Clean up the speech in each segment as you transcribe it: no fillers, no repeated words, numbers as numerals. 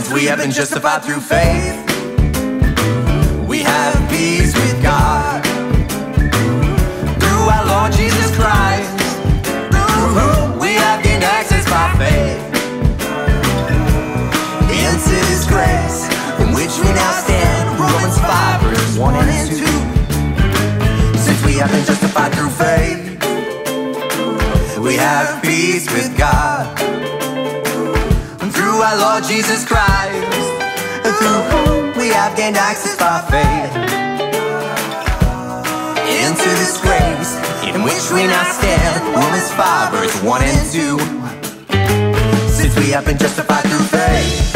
Since we have been justified through faith, we have peace with God through our Lord Jesus Christ, through whom we have gained access by faith into this grace in which we now stand. Romans 5 verses 1 and 2. Since we have been justified through faith, we have peace with God through our Lord Jesus Christ, through whom we have gained access by faith into this grace in which we now stand. Romans 5 verse 1 and 2. Since we have been justified through faith,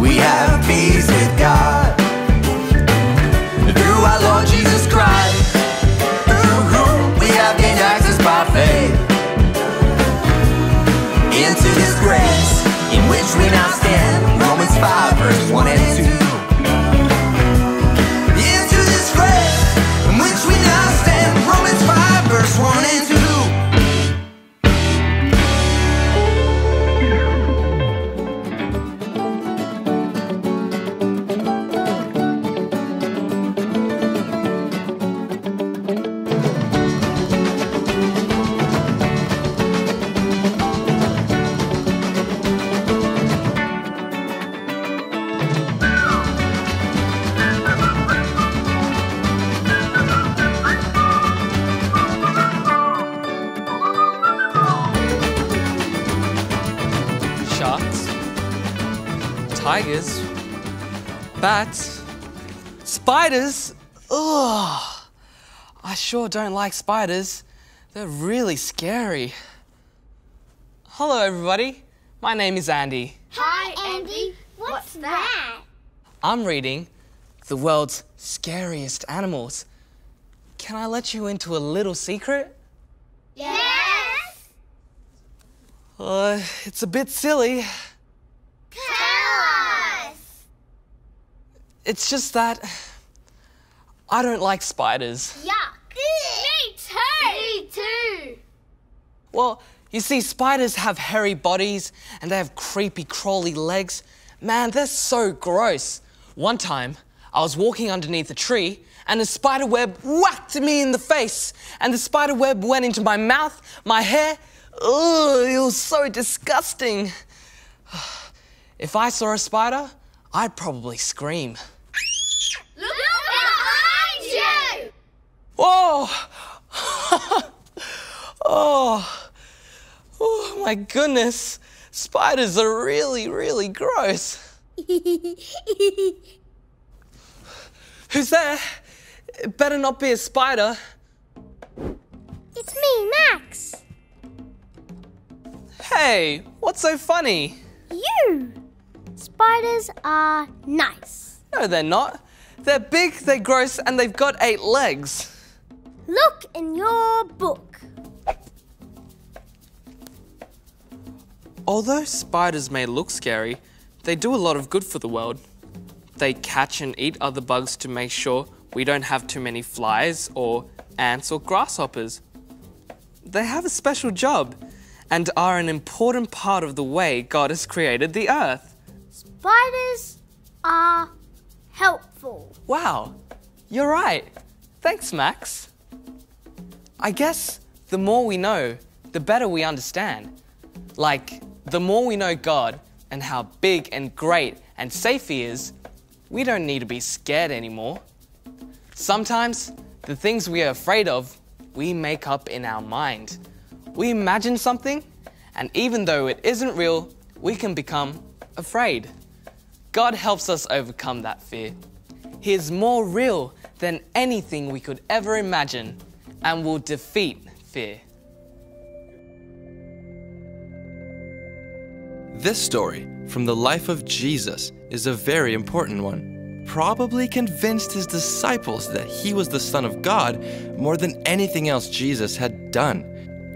we have peace with God through our Lord Jesus Christ, through whom we have gained access by faith into this grace in which we now stand. Romans 5 verse 1 and 2. Into this grace in which we now stand. Romans 5 verse 1 and 2. Tigers, bats, spiders. Ugh, I sure don't like spiders. They're really scary. Hello everybody, my name is Andy. Hi Andy, what's that? I'm reading the world's scariest animals. Can I let you into a little secret? Yes! It's a bit silly. Tell us! It's just that I don't like spiders. Yuck! Me too! Me too! Well, you see, spiders have hairy bodies and they have creepy, crawly legs. Man, they're so gross. One time, I was walking underneath a tree and a spider web whacked me in the face, and the spider web went into my mouth, my hair. Ugh, it was so disgusting. If I saw a spider, I'd probably scream. Look behind you! Whoa! Oh my goodness. Spiders are really, really gross. Who's there? It better not be a spider. It's me, Max. Hey, what's so funny? You! Spiders are nice. No, they're not. They're big, they're gross, and they've got 8 legs. Look in your book. Although spiders may look scary, they do a lot of good for the world. They catch and eat other bugs to make sure we don't have too many flies or ants or grasshoppers. They have a special job and are an important part of the way God has created the earth. Spiders are helpful. Wow, you're right. Thanks, Max. I guess the more we know, the better we understand. Like, the more we know God and how big and great and safe He is, we don't need to be scared anymore. Sometimes, the things we are afraid of, we make up in our mind. We imagine something, and even though it isn't real, we can become afraid. God helps us overcome that fear. He is more real than anything we could ever imagine and will defeat fear. This story from the life of Jesus is a very important one. Probably convinced his disciples that he was the Son of God more than anything else Jesus had done.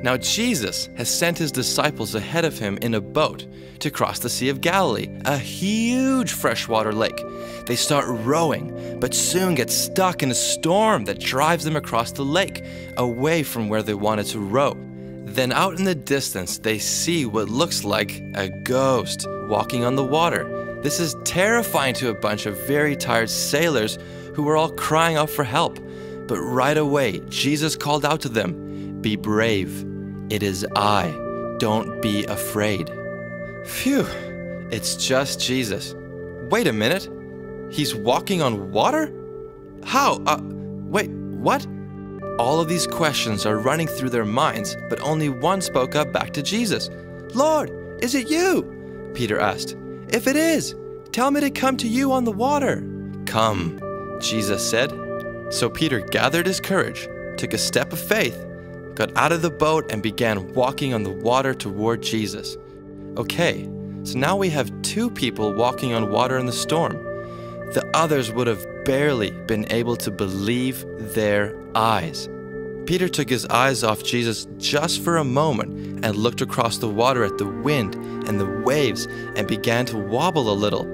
Now Jesus has sent his disciples ahead of him in a boat to cross the Sea of Galilee, a huge freshwater lake. They start rowing, but soon get stuck in a storm that drives them across the lake, away from where they wanted to row. Then out in the distance, they see what looks like a ghost walking on the water. This is terrifying to a bunch of very tired sailors who were all crying out for help. But right away, Jesus called out to them, "Be brave. It is I. Don't be afraid." Phew, it's just Jesus. Wait a minute. He's walking on water? How? Wait, what? All of these questions are running through their minds, but only one spoke up back to Jesus. "Lord, is it you?" Peter asked. "If it is, tell me to come to you on the water." "Come," Jesus said. So Peter gathered his courage, took a step of faith, got out of the boat and began walking on the water toward Jesus. Okay, so now we have two people walking on water in the storm. The others would have barely been able to believe their eyes. Peter took his eyes off Jesus just for a moment and looked across the water at the wind and the waves and began to wobble a little,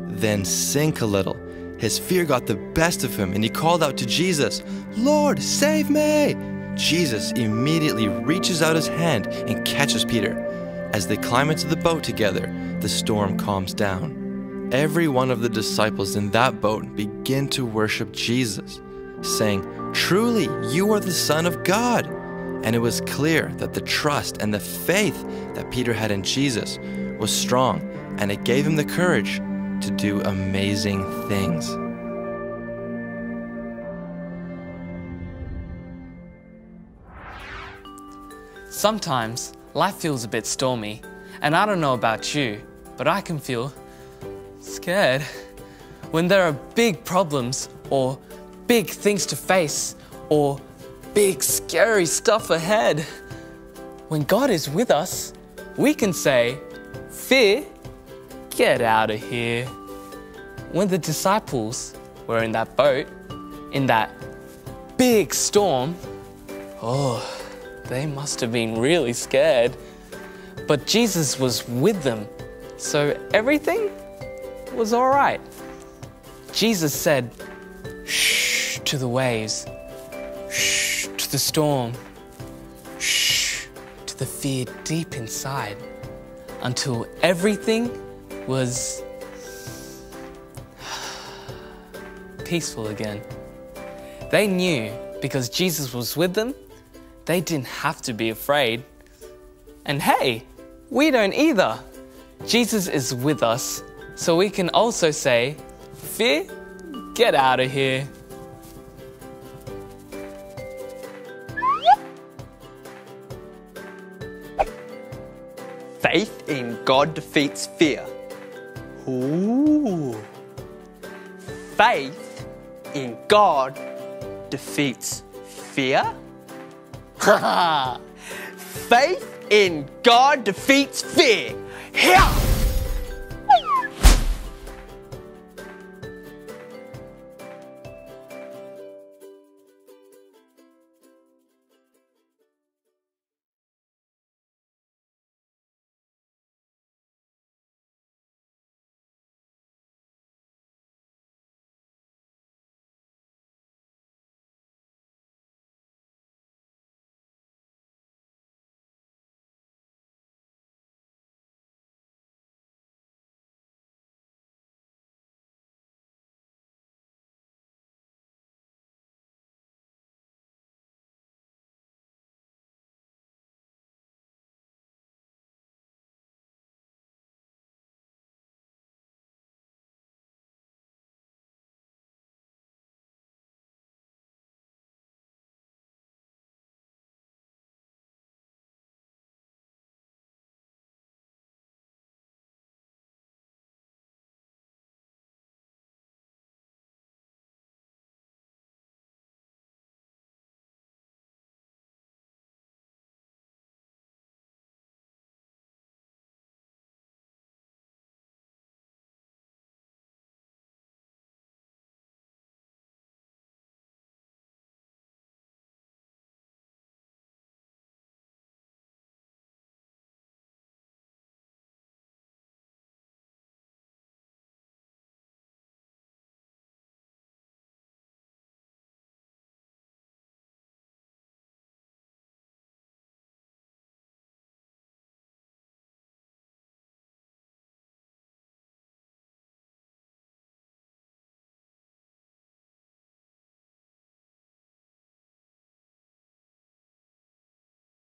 then sink a little. His fear got the best of him and he called out to Jesus, "Lord, save me!" Jesus immediately reaches out his hand and catches Peter. As they climb into the boat together, the storm calms down. Every one of the disciples in that boat begin to worship Jesus, saying, "Truly, you are the Son of God." And it was clear that the trust and the faith that Peter had in Jesus was strong, and it gave him the courage to do amazing things. Sometimes life feels a bit stormy, and I don't know about you, but I can feel scared when there are big problems or big things to face or big scary stuff ahead. When God is with us, we can say, "Fear, get out of here." When the disciples were in that boat, in that big storm, they must have been really scared. But Jesus was with them, so everything was all right. Jesus said, "Shh" to the waves, "Shh" to the storm, "Shh" to the fear deep inside, until everything was peaceful again. They knew because Jesus was with them, they didn't have to be afraid. And hey, we don't either. Jesus is with us, so we can also say, "Fear, get out of here." Faith in God defeats fear. Ooh. Faith in God defeats fear? Faith in God defeats fear. Here!